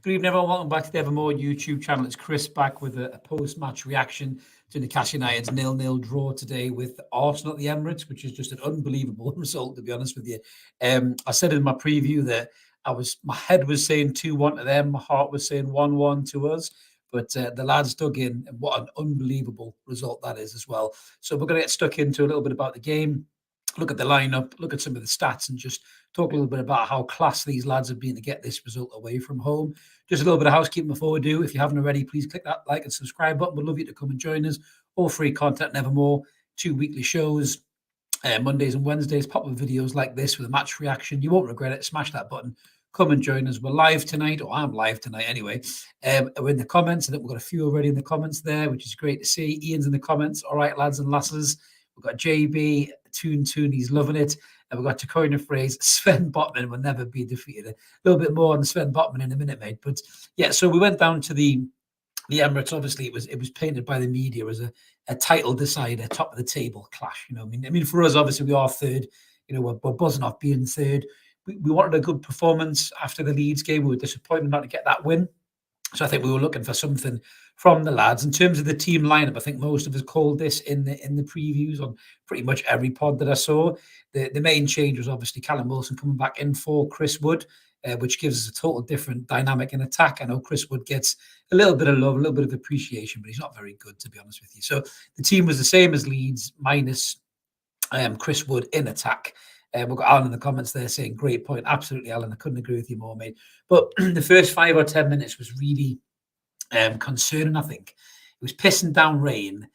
Good evening, everyone. Welcome back to the Evermore YouTube channel. It's Chris back with a post-match reaction to Newcastle United's 0-0 draw today with Arsenal at the Emirates, which is just an unbelievable result, to be honest with you. I said in my preview that my head was saying 2-1 to them, my heart was saying 1-1 to us, but the lads dug in, and what an unbelievable result that is as well. So we're going to get stuck into a little bit about the game, look at the lineup, look at some of the stats, and just talk a little bit about how class these lads have been to get this result away from home. Just a little bit of housekeeping before we do. If you haven't already, please click that like and subscribe button. We'd love you to come and join us. All free content, Nevermore. 2 weekly shows, Mondays and Wednesdays. Pop-up videos like this with a match reaction. You won't regret it. Smash that button. Come and join us. We're live tonight, or I'm live tonight anyway. We're in the comments. I think we've got a few already in the comments there, which is great to see. Ian's in the comments. All right, lads and lasses. We've got JB, Toon, he's loving it. And we've got to coin a phrase, Sven Botman will never be defeated. A little bit more on Sven Botman in a minute, mate. But yeah, so we went down to the Emirates. Obviously, it was painted by the media as a title decider, top of the table clash. You know, I mean, for us, obviously, we are third. You know, we're buzzing off being third. We wanted a good performance after the Leeds game. We were disappointed not to get that win. So I think we were looking for something from the lads. In terms of the team lineup, I think most of us called this in the previews on pretty much every pod that I saw. The main change was obviously Callum Wilson coming back in for Chris Wood, which gives us a total different dynamic in attack. I know Chris Wood gets a little bit of love, a little bit of appreciation, but he's not very good, to be honest with you. So the team was the same as Leeds, minus Chris Wood in attack. We've got Alan in the comments there saying, great point. Absolutely, Alan. I couldn't agree with you more, mate. But the first 5 or 10 minutes was really concerning, I think. It was pissing down rain,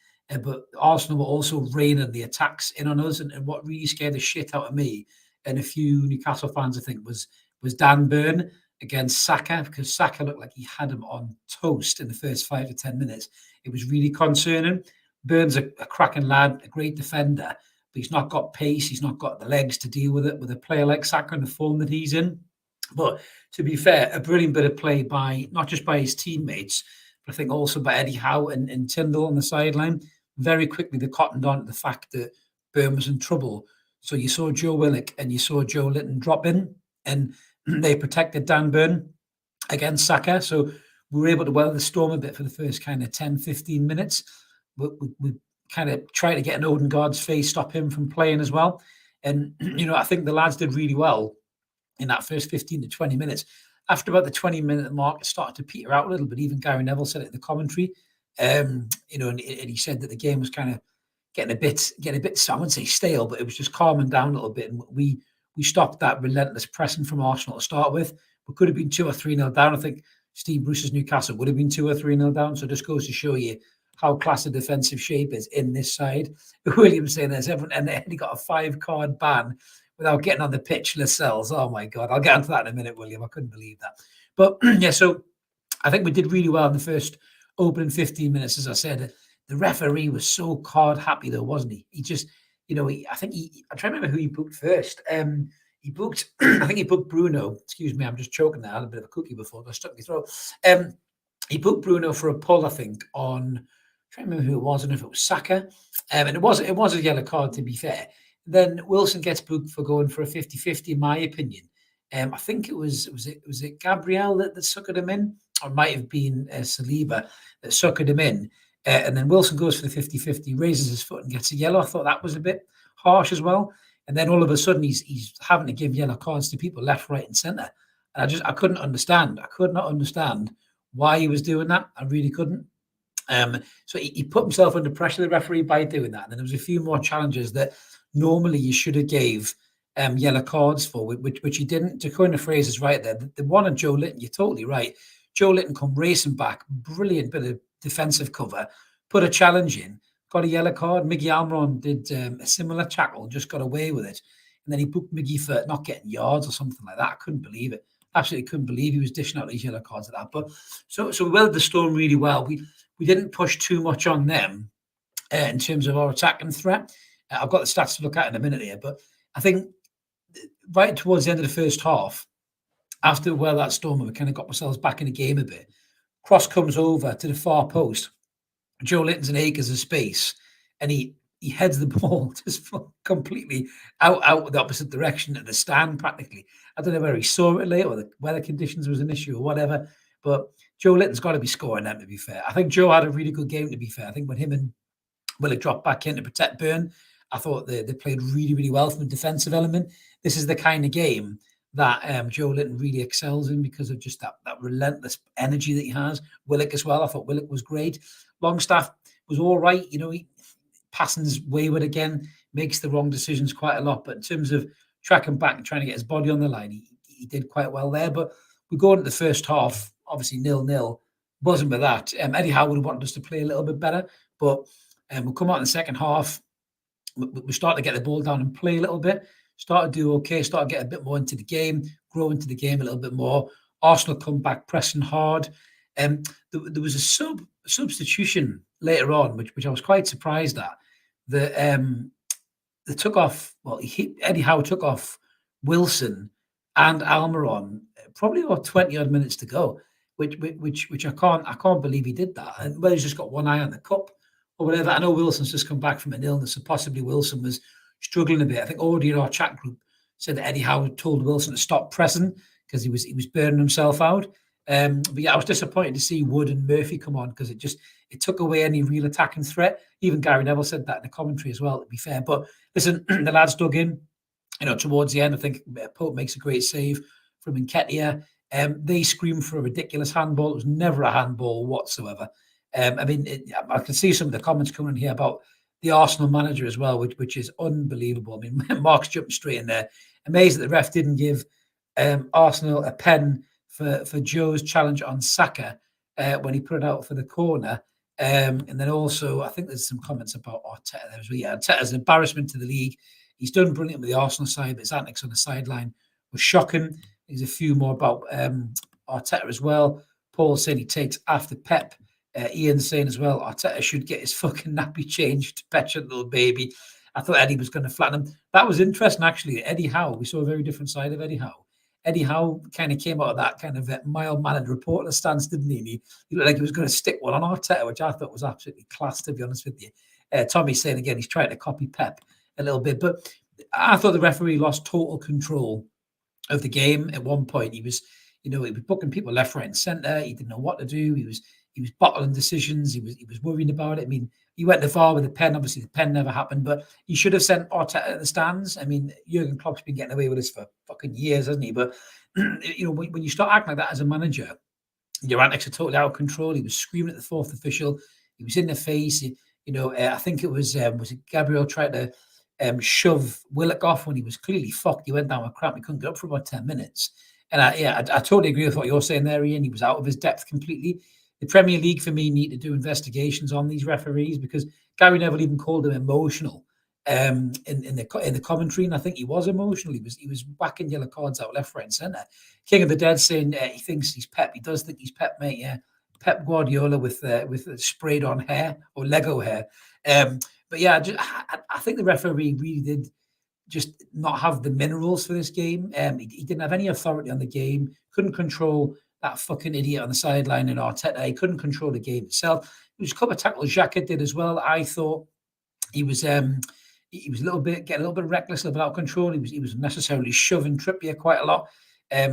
but Arsenal were also raining the attacks in on us. And what really scared the shit out of me and a few Newcastle fans, I think, was Dan Burn against Saka, because Saka looked like he had him on toast in the first 5 to 10 minutes. It was really concerning. Burn's a cracking lad, a great defender, but he's not got pace. He's not got the legs to deal with it with a player like Saka in the form that he's in. But to be fair, a brilliant bit of play by not just by his teammates, but I think also by Eddie Howe and Tyndall on the sideline. Very quickly, they cottoned on to the fact that Burn was in trouble. So you saw Joe Willock and you saw Joe Linton drop in, and they protected Dan Burn against Saka. So we were able to weather the storm a bit for the first kind of 10, 15 minutes. We kind of try to get an Odegaard's face, stop him from playing as well. And, you know, I think the lads did really well in that first 15 to 20 minutes. After about the 20-minute mark, it started to peter out a little bit. Even Gary Neville said it in the commentary. You know, and he said that the game was kind of getting a bit, I wouldn't say stale, but it was just calming down a little bit. And we stopped that relentless pressing from Arsenal to start with. We could have been 2 or 3-0 down. I think Steve Bruce's Newcastle would have been 2 or 3-0 down. So it just goes to show you how class the defensive shape is in this side. Williams saying there's everyone, and he got a 5-card ban without getting on the pitch. Lascelles, oh my God, I'll get onto that in a minute, William. I couldn't believe that. But yeah, so I think we did really well in the first opening 15 minutes. As I said, the referee was so card happy though, wasn't he? He just, you know, I'm trying to remember who he booked first. He booked, I think he booked Bruno. Excuse me, I'm just choking now. I had a bit of a cookie before, I stuck my throat. He booked Bruno for a pull, I think, on, I'm trying to remember who it was, and if it was Saka. And it was a yellow card, to be fair. Then Wilson gets booked for going for a 50-50, in my opinion. I think it was it Gabriel that suckered him in, or it might have been Saliba that suckered him in. And then Wilson goes for the 50-50, raises his foot and gets a yellow. I thought that was a bit harsh as well. And then all of a sudden he's having to give yellow cards to people left, right, and centre. And I couldn't understand. I could not understand why he was doing that. I really couldn't. So he put himself under pressure, the referee, by doing that. And then there was a few more challenges that normally you should have gave yellow cards for, which he didn't. To coin the phrase is right there. The one on Joe Linton, you're totally right. Joe Linton come racing back, brilliant bit of defensive cover, put a challenge in, got a yellow card. Miggy Almiron did a similar tackle, just got away with it. And then he booked Miggy for not getting yards or something like that. I couldn't believe it. Absolutely couldn't believe he was dishing out these yellow cards at that. But so we weathered the storm really well. We didn't push too much on them in terms of our attacking threat. I've got the stats to look at in a minute here, but I think right towards the end of the first half, after that storm, we kind of got ourselves back in the game a bit. Cross comes over to the far post. Joe Linton's in acres of space, and he heads the ball just completely out the opposite direction at the stand practically. I don't know whether he saw it late or the weather conditions was an issue or whatever, But Joe Litton's got to be scoring them, to be fair. I think Joe had a really good game, to be fair. I think when him and Willock dropped back in to protect Byrne, I thought they played really, really well from a defensive element. This is the kind of game that Joe Litton really excels in because of just that relentless energy that he has. Willock as well. I thought Willock was great. Longstaff was all right. He passing's wayward again, makes the wrong decisions quite a lot. But in terms of tracking back and trying to get his body on the line, he did quite well there. But we go into the first half, obviously 0-0. Wasn't with that. Eddie Howe would have wanted us to play a little bit better, but we'll come out in the second half. We start to get the ball down and play a little bit. Start to do okay. Start to get a bit more into the game, grow into the game a little bit more. Arsenal come back pressing hard. There was a substitution later on, which I was quite surprised at. They took off. Well, Eddie Howe took off Wilson and Almiron probably about 20 odd minutes to go, which I can't believe he did that. And whether he's just got one eye on the cup or whatever. I know Wilson's just come back from an illness, so possibly Wilson was struggling a bit. I think already in our chat group said that Eddie Howe told Wilson to stop pressing because he was burning himself out. But yeah, I was disappointed to see Wood and Murphy come on because it took away any real attacking threat. Even Gary Neville said that in the commentary as well, to be fair. But listen, the lads dug in, towards the end. I think Pope makes a great save from Nketiah. They screamed for a ridiculous handball. It was never a handball whatsoever. I can see some of the comments coming in here about the Arsenal manager as well, which is unbelievable. I mean, Mark's jumping straight in there. Amazed that the ref didn't give Arsenal a pen for Joe's challenge on Saka when he put it out for the corner. And then also, I think there's some comments about Arteta there as well. Yeah, Arteta's an embarrassment to the league. He's done brilliant with the Arsenal side, but his antics on the sideline was shocking. There's a few more about Arteta as well. Paul saying he takes after Pep. Ian saying as well, Arteta should get his fucking nappy changed, petulant little baby. I thought Eddie was going to flatten him. That was interesting, actually. Eddie Howe, we saw a very different side of Eddie Howe. Eddie Howe kind of came out of that kind of mild-mannered reporter stance, didn't he? He looked like he was going to stick one on Arteta, which I thought was absolutely class, to be honest with you. Tommy's saying again, he's trying to copy Pep a little bit, but I thought the referee lost total control of the game. At one point, he was booking people left, right, and centre. He didn't know what to do. He was bottling decisions. He was worrying about it. I mean, he went to VAR with the pen. Obviously, the pen never happened, but he should have sent Arteta at the stands. I mean, Jurgen Klopp's been getting away with this for fucking years, hasn't he? But when you start acting like that as a manager, your antics are totally out of control. He was screaming at the fourth official. He was in the face. I think it was Gabriel tried to shove Willock off when he was clearly fucked. He went down with cramp. He couldn't get up for about 10 minutes. And I totally agree with what you're saying there, Ian. He was out of his depth completely. The Premier League, for me, need to do investigations on these referees because Gary Neville even called them emotional in the commentary, and I think he was emotional. He was whacking yellow cards out left, right, and centre. King of the Dead saying he thinks he's Pep. He does think he's Pep, mate. Yeah, Pep Guardiola with sprayed on hair or Lego hair. But yeah, I think the referee really did just not have the minerals for this game. He didn't have any authority on the game. Couldn't control that fucking idiot on the sideline in Arteta. He couldn't control the game itself. There was a couple of tackles Xhaka did as well. I thought he was getting a little bit reckless, a little bit out of control. He was necessarily shoving Trippier quite a lot,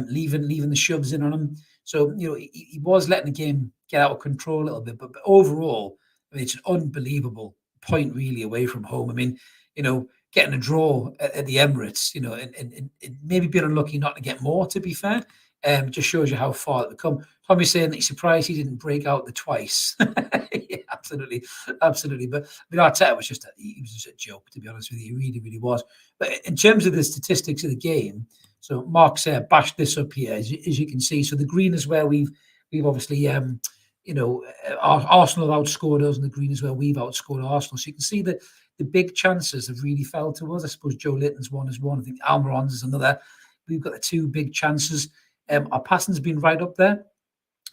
leaving the shoves in on him. So he was letting the game get out of control a little bit. But overall, I mean, it's an unbelievable point really away from home. I mean, getting a draw at the Emirates, and maybe being unlucky not to get more, to be fair. Just shows you how far they've come. Tommy's saying that he's surprised he didn't break out the twice. Yeah, absolutely. But Arteta was just a joke, to be honest with you. He really, really was. But in terms of the statistics of the game, so Mark's bashed this up here, as you can see. So the green is where we've obviously Arsenal have outscored us, and the green is where we've outscored Arsenal. So you can see that the big chances have really fell to us. I suppose Joe Litton's one is one. I think Almiron's is another. We've got the two big chances. Our passing's been right up there.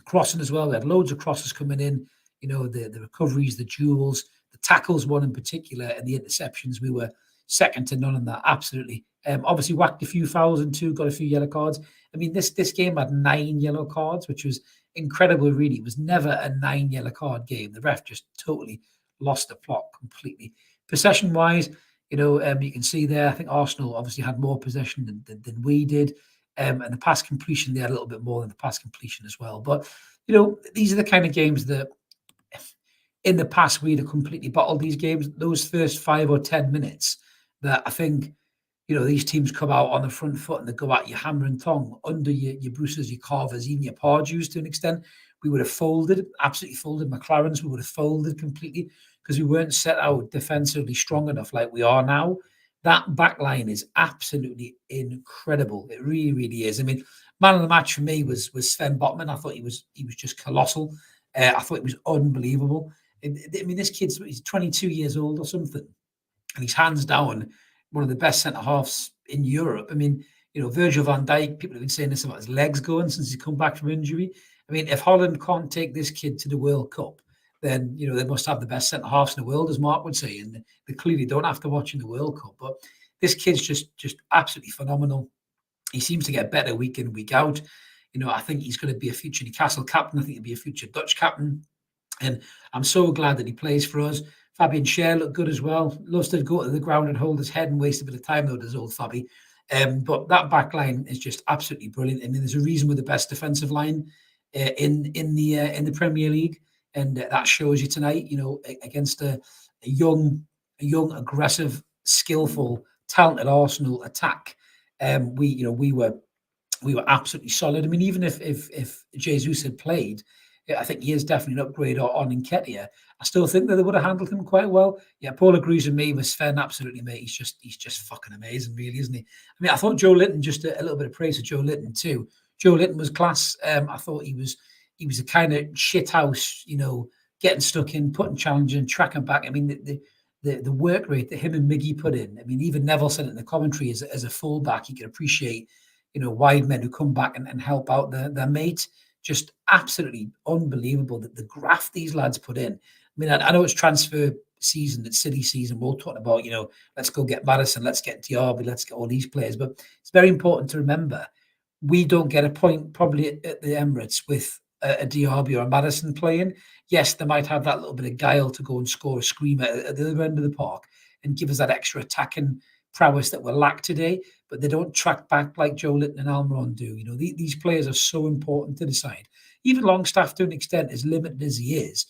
Crossing as well. We had loads of crosses coming in. The recoveries, the duels, the tackles, one in particular, and the interceptions. We were second to none on that. Absolutely. Obviously, whacked a few fouls and got a few yellow cards. I mean, this game had 9 yellow cards, which was incredible. Really, it was never a 9 yellow card game. The ref just totally lost the plot completely. Possession-wise, you can see there. I think Arsenal obviously had more possession than we did. and the pass completion, they had a little bit more than the pass completion as well. But, you know, these are the kind of games that in the past we'd have completely bottled these games. Those first 5 or 10 minutes that I think, you know, these teams come out on the front foot and they go at you hammer and tong under your Bruces, your Carvers, even your Pardew's to an extent. We would have folded, absolutely folded. McLaren's, we would have folded completely because we weren't set out defensively strong enough like we are now. That back line is absolutely incredible. It really, really is. I mean, man of the match for me was Sven Botman. I thought he was just colossal. I thought it was unbelievable. I mean, this he's 22 years old or something, and he's hands down one of the best centre halves in Europe. I mean, you know, Virgil van Dijk, people have been saying this about his legs going since he's come back from injury. I mean, if Holland can't take this kid to the World Cup, then, you know, they must have the best centre halves in the world, as Mark would say. And they clearly don't after watching the World Cup. But this kid's just absolutely phenomenal. He seems to get better week in, week out. You know, I think he's going to be a future Newcastle captain. I think he'll be a future Dutch captain. And I'm so glad that he plays for us. Fabian Schär looked good as well. Loves to go to the ground and hold his head and waste a bit of time, though, does old Fabi. But that back line is just absolutely brilliant. I mean, there's a reason we're the best defensive line in the Premier League, and that shows you tonight. You know, against a young, aggressive, skillful, talented Arsenal attack, we were absolutely solid. I mean, even if Jesus had played, I think he is definitely an upgrade on Nketiah. I still think that they would have handled him quite well. Yeah, Paul agrees with me with Sven, absolutely, mate. He's just fucking amazing, really, isn't he? I mean, I thought Joe Linton, just a little bit of praise for Joe Linton too. Joe Linton was class. I thought he was a kind of shit house, you know, getting stuck in, putting challenge and tracking back. I mean, the work rate that him and Miggy put in. I mean, even Neville said it in the commentary as a fullback, he could appreciate, you know, wide men who come back and help out their mate. Just absolutely unbelievable that the graft these lads put in. I mean, I know it's transfer season, it's City season. We're all talking about, you know, let's go get Maddison, let's get Diaby, let's get all these players. But it's very important to remember we don't get a point probably at the Emirates with a Diaby or a Maddison playing. Yes, they might have that little bit of guile to go and score a screamer at the other end of the park and give us that extra attacking prowess that we lack today, but they don't track back like Joe Linton and Almiron do. You know, these players are so important to the side. Even Longstaff, to an extent, as limited as he is,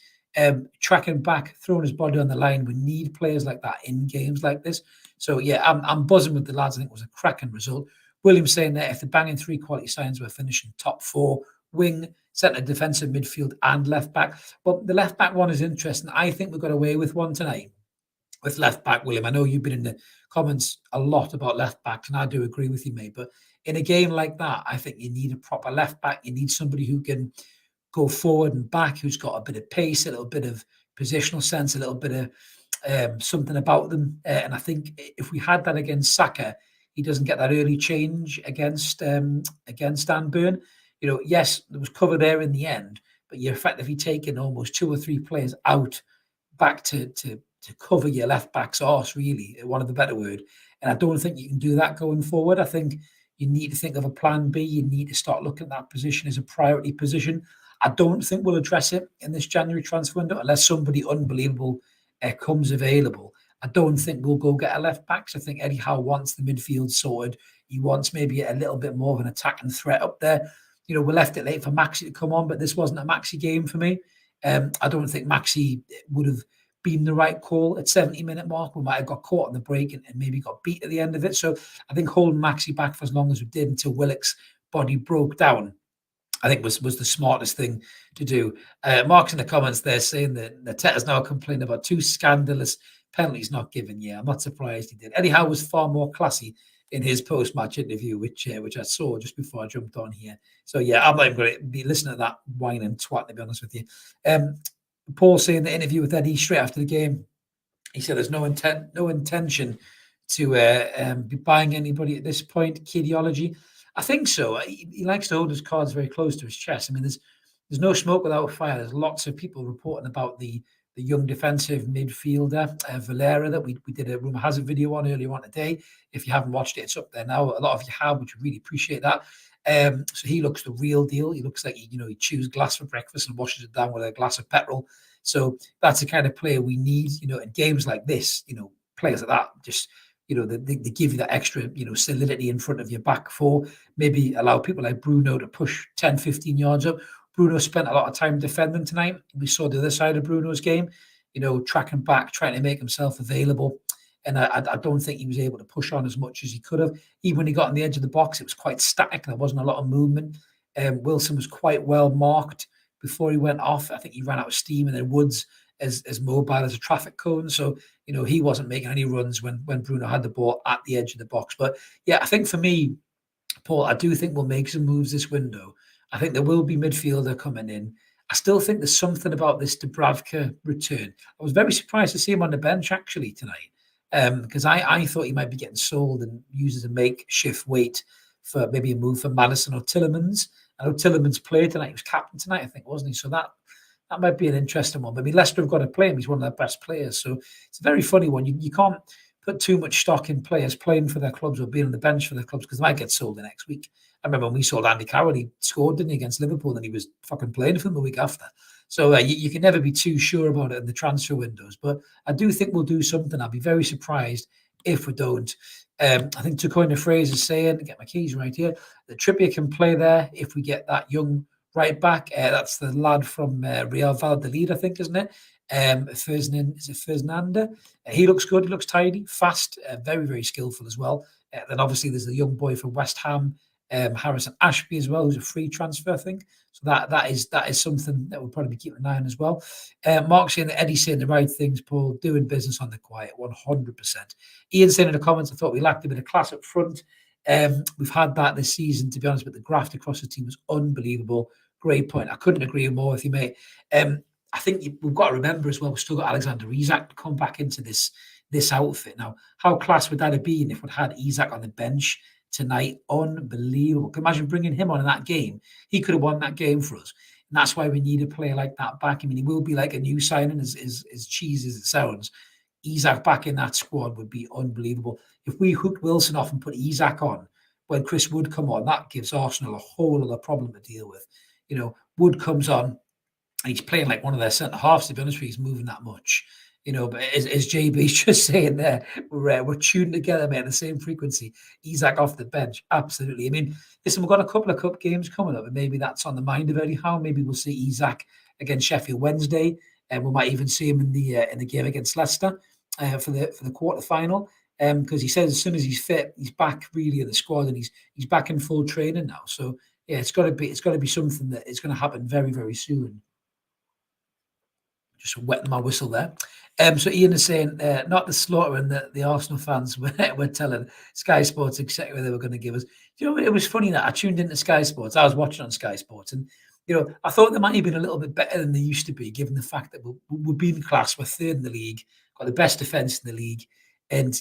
tracking back, throwing his body on the line. We need players like that in games like this. So, yeah, I'm buzzing with the lads. I think it was a cracking result. Williams saying that if the banging 3 quality signs, we're finishing top 4, wing, centre, defensive, midfield, and left back. Well, the left back one is interesting. I think we got away with one tonight with left back, William. I know you've been in the comments a lot about left backs, and I do agree with you, mate. But in a game like that, I think you need a proper left back. You need somebody who can go forward and back, who's got a bit of pace, a little bit of positional sense, a little bit of something about them. And I think if we had that against Saka, he doesn't get that early change against Dan Burn. You know, yes, there was cover there in the end, but you're effectively taking almost 2 or 3 players out back to cover your left back's arse, really, one of the better word. And I don't think you can do that going forward. I think you need to think of a plan B. You need to start looking at that position as a priority position. I don't think we'll address it in this January transfer window unless somebody unbelievable comes available. I don't think we'll go get a left back. So I think Eddie Howe wants the midfield sorted. He wants maybe a little bit more of an attacking threat up there. You know, we left it late for Maxi to come on, but this wasn't a Maxi game for me. I don't think Maxi would have been the right call at 70-minute mark. We might have got caught on the break and maybe got beat at the end of it. So I think holding Maxi back for as long as we did until Willock's body broke down, I think was the smartest thing to do. Mark's in the comments there saying that Teta's now complaining about 2 scandalous penalties not given. Yeah, I'm not surprised he did. Eddie Howe was far more classy in his post-match interview, which I saw just before I jumped on here. So yeah, I'm not even going to be listening to that whining twat, to be honest with you. Paul saying the interview with Eddie straight after the game, he said there's no intention to be buying anybody at this point. Kidology, I think so. He likes to hold his cards very close to his chest. I mean, there's no smoke without fire. There's lots of people reporting about the young defensive midfielder, Valera, that we did a Rumour Has It video on earlier on today. If you haven't watched it, it's up there now. A lot of you have, which we really appreciate that. So he looks the real deal. He looks like he chews glass for breakfast and washes it down with a glass of petrol. So that's the kind of player we need, in games like this, players like that, just they give you that extra, solidity in front of your back four. Maybe allow people like Bruno to push 10, 15 yards up. Bruno spent a lot of time defending tonight. We saw the other side of Bruno's game, tracking back, trying to make himself available. And I don't think he was able to push on as much as he could have. Even when he got on the edge of the box, it was quite static. There wasn't a lot of movement. Wilson was quite well marked before he went off. I think he ran out of steam, and then Woods as mobile as a traffic cone. So, he wasn't making any runs when Bruno had the ball at the edge of the box. But yeah, I think for me, Paul, I do think we'll make some moves this window. I think there will be midfielder coming in. I still think there's something about this Dubravka return. I was very surprised to see him on the bench actually tonight, because I thought he might be getting sold and used as a makeshift weight for maybe a move for Maddison or Tielemans. I know Tielemans played tonight. He was captain tonight, I think, wasn't he? So that might be an interesting one. Maybe Leicester have got to play him. He's one of their best players. So it's a very funny one. You can't put too much stock in players playing for their clubs or being on the bench for their clubs, because they might get sold the next week. I remember when we sold Andy Carroll, he scored, didn't he, against Liverpool, and he was fucking playing for them the week after. So you can never be too sure about it in the transfer windows. But I do think we'll do something. I'll be very surprised if we don't. I think to coin a phrase is saying, get my keys right here, that Trippier can play there if we get that young right back. That's the lad from Real Valladolid, I think, isn't it? Fernanda? He looks good. He looks tidy, fast, very, very skillful as well. Then obviously there's the young boy from West Ham, Harrison Ashby as well, who's a free transfer, I think. So that is something that we'll probably be keeping an eye on as well. Mark saying that Eddie's saying the right things, Paul, doing business on the quiet, 100%. Ian saying in the comments, I thought we lacked a bit of class up front. We've had that this season, to be honest, but the graft across the team was unbelievable. Great point. I couldn't agree more with you, mate. I think we've got to remember as well, we've still got Alexander Isak to come back into this outfit. Now, how class would that have been if we'd had Isak on the bench tonight? Unbelievable. Can you imagine bringing him on in that game? He could have won that game for us. And that's why we need a player like that back. I mean, he will be like a new signing, as cheesy as it sounds. Isak back in that squad would be unbelievable. If we hooked Wilson off and put Isak on when Chris Wood come on, that gives Arsenal a whole other problem to deal with. Wood comes on and he's playing like one of their centre halves, to be honest with you. He's moving that much. But as JB's just saying there, we're tuning together, mate, at the same frequency. Isak off the bench, absolutely. I mean, listen, we've got a couple of cup games coming up, and maybe that's on the mind of Eddie Howe. Maybe we'll see Isak against Sheffield Wednesday, and we might even see him in the game against Leicester for the quarter final. Because he says as soon as he's fit, he's back really in the squad, and he's back in full training now. So yeah, it's got to be something that is going to happen very, very soon. Just wetting my whistle there. So Ian is saying, not the slaughter and the Arsenal fans were telling Sky Sports exactly what they were going to give us. It was funny that I tuned into Sky Sports. I was watching on Sky Sports, and I thought they might have been a little bit better than they used to be, given the fact that we're being class, we're third in the league, got the best defence in the league, and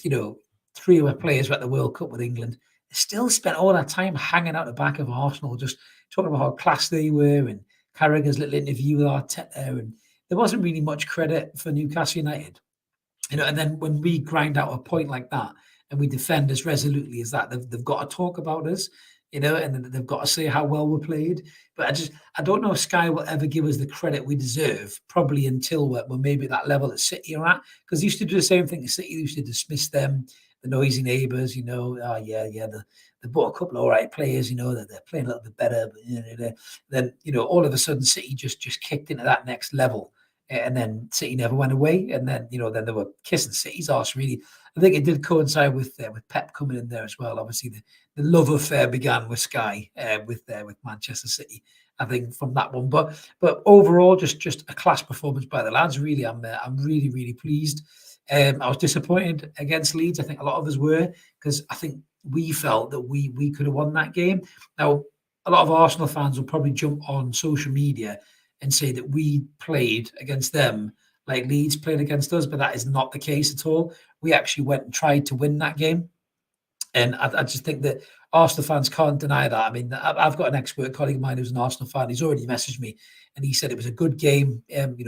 three of our players were at the World Cup with England. They still spent all that time hanging out the back of Arsenal, just talking about how class they were, and Carragher's little interview with Arteta, and there wasn't really much credit for Newcastle United, and then when we grind out a point like that and we defend as resolutely as that, they've got to talk about us, and they've got to say how well we played. But I don't know if Sky will ever give us the credit we deserve, probably until we're maybe at that level that City are at, because they used to do the same thing. City used to dismiss them, the noisy neighbours, they bought a couple of all right players, that they're playing a little bit better, but then all of a sudden City just kicked into that next level. And then City never went away, and then then they were kissing City's arse. Really, I think it did coincide with Pep coming in there as well. Obviously, the love affair began with Sky with Manchester City. I think from that one, but overall, just a class performance by the lads. Really, I'm really, really pleased. I was disappointed against Leeds. I think a lot of us were, because I think we felt that we could have won that game. Now, a lot of Arsenal fans will probably jump on social media and say that we played against them like Leeds played against us, but that is not the case at all. We actually went and tried to win that game. And I just think that Arsenal fans can't deny that. I mean, I've got an expert colleague of mine who's an Arsenal fan. He's already messaged me, and he said it was a good game.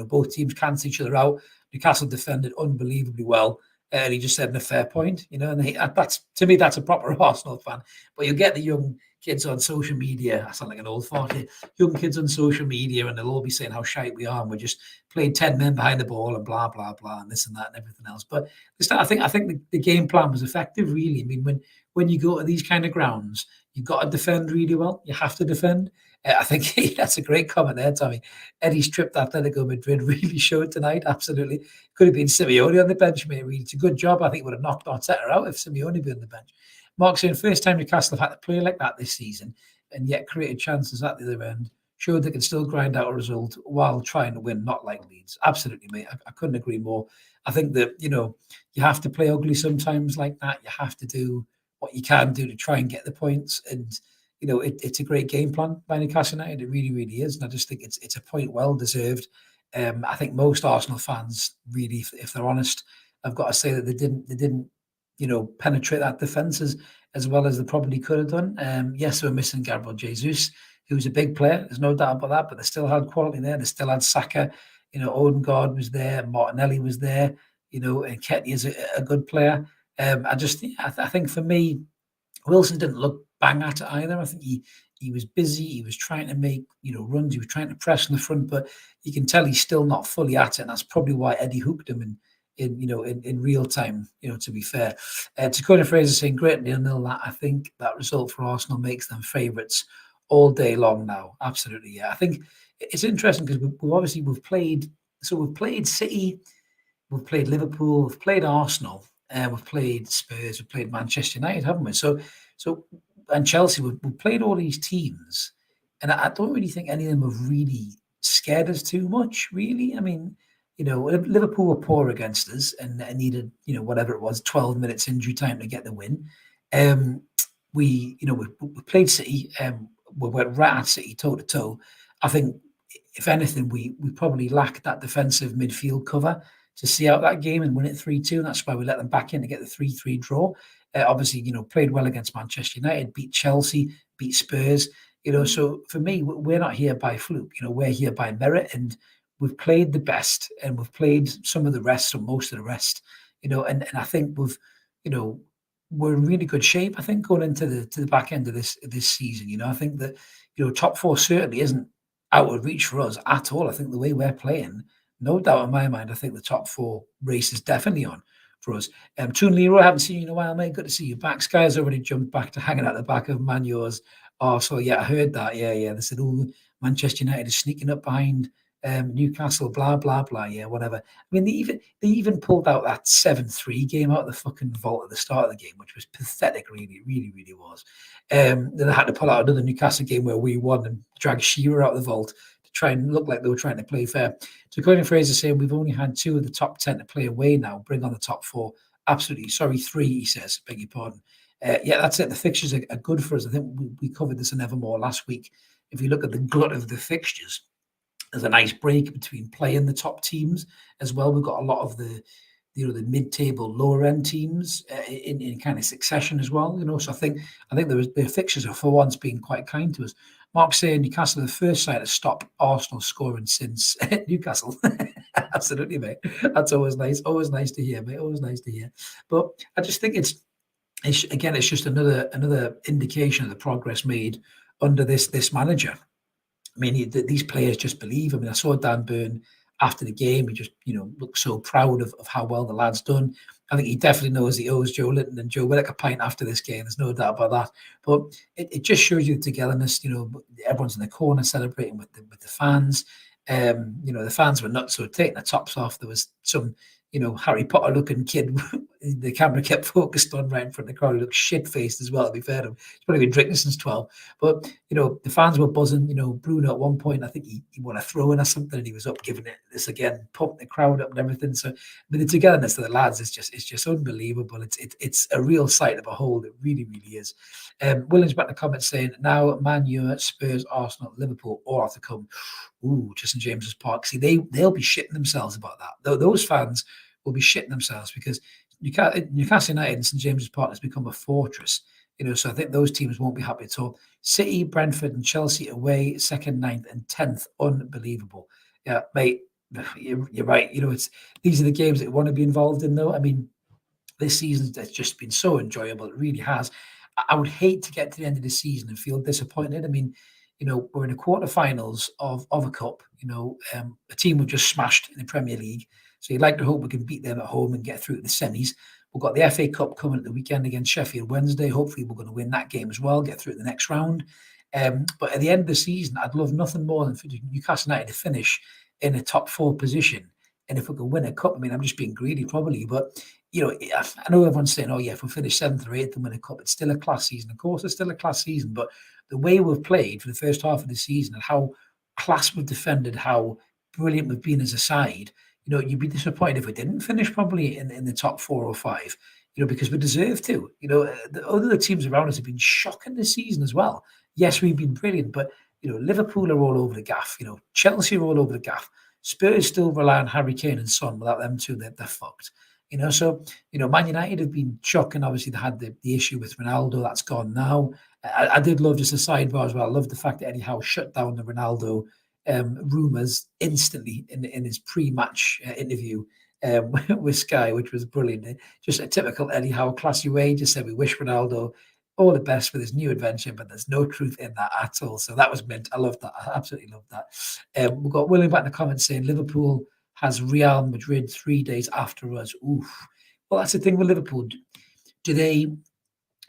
Both teams cancelled each other out. Newcastle defended unbelievably well. And he just said, a fair point, you know, and that's, to me, that's a proper Arsenal fan. But you get the young kids on social media. I sound like an old fart here. Young kids on social media, and they'll all be saying how shite we are, and we're just playing 10 men behind the ball and blah blah blah and this and that and everything else. But I think the game plan was effective, really. I mean, when you go to these kind of grounds, you've got to defend really well. You have to defend. I think that's a great comment there, Tommy. Eddie's trip to Atletico Madrid really showed tonight. Absolutely. Could have been Simeone on the bench, mate. Really. It's a good job. I think would have knocked Arteta out if Simeone been on the bench. Mark saying, first time Newcastle have had to play like that this season and yet created chances at the other end. Showed they can still grind out a result while trying to win, not like Leeds. Absolutely, mate. I couldn't agree more. I think that, you have to play ugly sometimes like that. You have to do what you can do to try and get the points. And, it's a great game plan by Newcastle United. It really, really is. And I just think it's a point well deserved. I think most Arsenal fans, really, if they're honest, I've got to say that they didn't penetrate that defence as well as they probably could have done. Yes, we're missing Gabriel Jesus, who's a big player. There's no doubt about that, but they still had quality there. They still had Saka. Odegaard was there. Martinelli was there. And Ketty is a good player. I think for me, Wilson didn't look bang at it either. I think he was busy. He was trying to make runs. He was trying to press in the front, but you can tell he's still not fully at it. And that's probably why Eddie hooked him in real time. To be fair, Dakota Fraser saying great 0-0. That I think that result for Arsenal makes them favourites all day long now. Absolutely, yeah. I think it's interesting because we've played City, we've played Liverpool, we've played Arsenal, we've played Spurs, we've played Manchester United, haven't we? So and Chelsea, we've played all these teams, and I don't really think any of them have really scared us too much, really. I mean, Liverpool were poor against us and needed, whatever it was, 12 minutes injury time to get the win. We played City, we went right at City toe to toe. I think, if anything, we probably lacked that defensive midfield cover to see out that game and win it 3-2. And that's why we let them back in to get the 3-3 draw. Obviously, played well against Manchester United, beat Chelsea, beat Spurs. So for me, we're not here by fluke. We're here by merit, and we've played the best, and we've played some of the rest, or most of the rest. And I think we're in really good shape. I think going into the back end of this season. I think that top four certainly isn't out of reach for us at all. I think the way we're playing, no doubt in my mind, I think the top four race is definitely on for us. Toon Leroy, I haven't seen you in a while, mate. Good to see you back. Sky's already jumped back to hanging out the back of Manu's. Oh, so yeah, I heard that. Yeah. They said, oh, Manchester United is sneaking up behind Newcastle, blah blah blah. Yeah, whatever. I mean, they even pulled out that 7-3 game out of the fucking vault at the start of the game, which was pathetic. Really, really, really was. Then they had to pull out another Newcastle game where we won and drag Shearer out of the vault to try and look like they were trying to play fair. So Colin Fraser saying we've only had 2 of the top 10 to play away now. Bring on the top 4. Absolutely. Sorry, 3. He says. Beg your pardon. Yeah, that's it. The fixtures are good for us. I think we covered this in Evermore last week. If you look at the glut of the fixtures, there's a nice break between playing the top teams as well. We've got a lot of the the mid-table, lower-end teams in kind of succession as well. So I think the fixtures are for once being quite kind to us. Mark saying Newcastle are the first side to stop Arsenal scoring since Newcastle. Absolutely, mate. That's always nice. Always nice to hear, mate. Always nice to hear. But I just think it's just another indication of the progress made under this manager. I mean, these players just believe. I mean, I saw Dan Burn after the game. He just, looked so proud of how well the lad's done. I think he definitely knows he owes Joe Linton and Joe Willock a pint after this game. There's no doubt about that. But it just shows you the togetherness. Everyone's in the corner celebrating with the fans. The fans were nuts. So taking the tops off, there was some, Harry Potter looking kid. The camera kept focused on right in front of the crowd. He looked shit-faced as well, to be fair to him. He's probably been drinking since 12. But, the fans were buzzing. Bruno at one point, I think he won a throw-in or something, and he was up giving it this again, pumping the crowd up and everything. So, the togetherness of the lads is just unbelievable. It's a real sight to behold. It really, really is. Williams back in the comments saying, now Man U, Spurs, Arsenal, Liverpool, all have to come. Ooh, just in James's Park. See, they'll be shitting themselves about that. Those fans will be shitting themselves because Newcastle United and St James's Park has become a fortress. So I think those teams won't be happy at all. City, Brentford, and Chelsea away, 2nd, 9th, and 10th. Unbelievable. Yeah, mate, you're right. These are the games that we want to be involved in, though. I mean, this season has just been so enjoyable. It really has. I would hate to get to the end of the season and feel disappointed. I mean, we're in the quarterfinals of a cup, a team we've just smashed in the Premier League. So you'd like to hope we can beat them at home and get through to the semis. We've got the FA Cup coming at the weekend against Sheffield Wednesday. Hopefully we're going to win that game as well, get through to the next round. But at the end of the season, I'd love nothing more than for Newcastle United to finish in a top 4 position. And if we can win a cup, I mean, I'm just being greedy probably, but I know everyone's saying, oh yeah, if we finish 7th or 8th and win a cup, it's still a class season. Of course, it's still a class season, but the way we've played for the first half of the season and how class we've defended, how brilliant we've been as a side, you'd be disappointed if we didn't finish probably in the top 4 or 5, because we deserve to. The other teams around us have been shocking this season as well. Yes, we've been brilliant, but Liverpool are all over the gaff. Chelsea are all over the gaff. Spurs still rely on Harry Kane and Son. Without them two, they're fucked. So Man United have been shocking. Obviously, they had the issue with Ronaldo. That's gone now. I did love, just a sidebar as well, I love the fact that Eddie Howe shut down the Ronaldo rumours instantly in his pre-match interview with Sky, which was brilliant. Just a typical Eddie Howe classy way. Just said, we wish Ronaldo all the best with his new adventure, but there's no truth in that at all. So that was mint. I love that. I absolutely love that. We've got William back in the comments saying Liverpool has Real Madrid 3 days after us. Oof. Well, that's the thing with Liverpool. Do they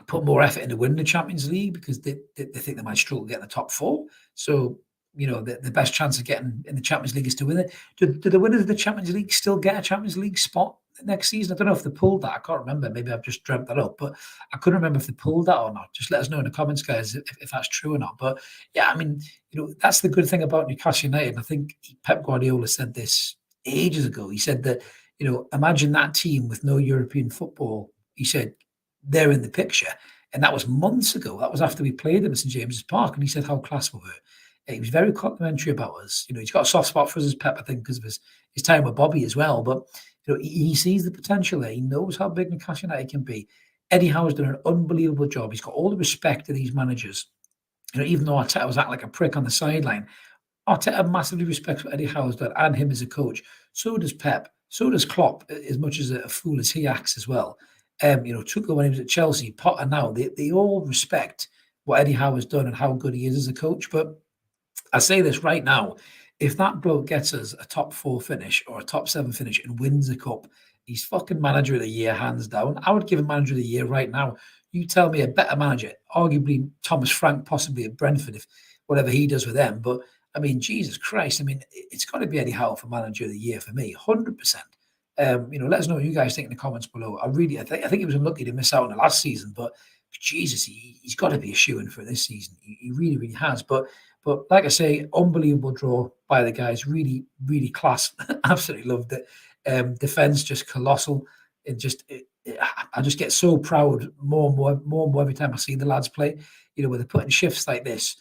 put more effort into winning the Champions League because they think they might struggle to get in the top 4? So, the best chance of getting in the Champions League is to win it. Do the winners of the Champions League still get a Champions League spot next season? I don't know if they pulled that. I can't remember. Maybe I've just dreamt that up, but I couldn't remember if they pulled that or not. Just let us know in the comments, guys, if that's true or not. But yeah, I mean, that's the good thing about Newcastle United. I think Pep Guardiola said this ages ago. He said that, imagine that team with no European football. He said they're in the picture. And that was months ago. That was after we played them at St James's Park. And he said how class we were. He was very complimentary about us. He's got a soft spot for us as Pep, I think, because of his time with Bobby as well. But, he sees the potential there. He knows how big Newcastle United can be. Eddie Howe's done an unbelievable job. He's got all the respect of these managers. Even though Arteta was acting like a prick on the sideline, Arteta massively respects what Eddie Howe's done and him as a coach. So does Pep. So does Klopp, as much as a fool as he acts as well. Tuchel when he was at Chelsea, Potter now, they all respect what Eddie Howe has done and how good he is as a coach. But I say this right now, if that bloke gets us a top 4 finish or a top 7 finish and wins a cup, he's fucking manager of the year, hands down. I would give him manager of the year right now. You tell me a better manager, arguably Thomas Frank, possibly at Brentford, if whatever he does with them. But I mean, Jesus Christ, I mean, it's got to be Eddie Howe for manager of the year for me, 100%. Let us know what you guys think in the comments below. I think he was unlucky to miss out on the last season, but Jesus, he's got to be a shoo-in for this season. He really, really has. But like I say, unbelievable draw by the guys. Really, really class. Absolutely loved it. Defense just colossal. I just get so proud more and more every time I see the lads play. When they're putting shifts like this.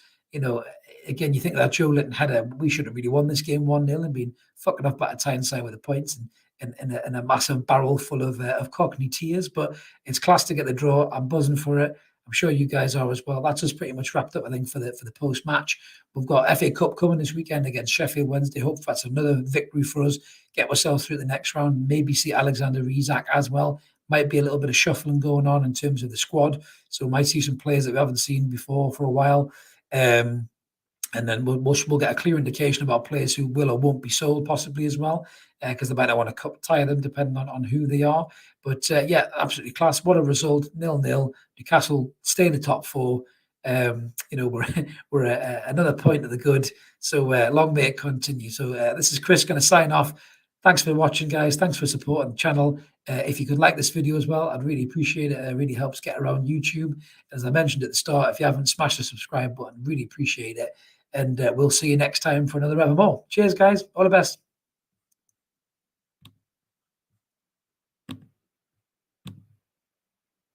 Again, you think that Joe Linton header, we should have really won this game 1-0 and been fucking up at a Tyneside with the points and a massive barrel full of Cockney tears. But it's class to get the draw. I'm buzzing for it. I'm sure you guys are as well. That's us pretty much wrapped up, I think, for the post match. We've got FA Cup coming this weekend against Sheffield Wednesday. Hope that's another victory for us. Get ourselves through the next round. Maybe see Alexander Isak as well. Might be a little bit of shuffling going on in terms of the squad. So we might see some players that we haven't seen before for a while. And then we'll get a clear indication about players who will or won't be sold possibly as well, because they might not want to tie them depending on who they are. But yeah, absolutely class. What a result, 0-0. Newcastle stay in the top 4. We're another point of the good. So long may it continue. So this is Chris going to sign off. Thanks for watching, guys. Thanks for supporting the channel. If you could like this video as well, I'd really appreciate it. It really helps get around YouTube. As I mentioned at the start, if you haven't smashed the subscribe button, really appreciate it. And we'll see you next time for another Evermore. Cheers, guys. All the best.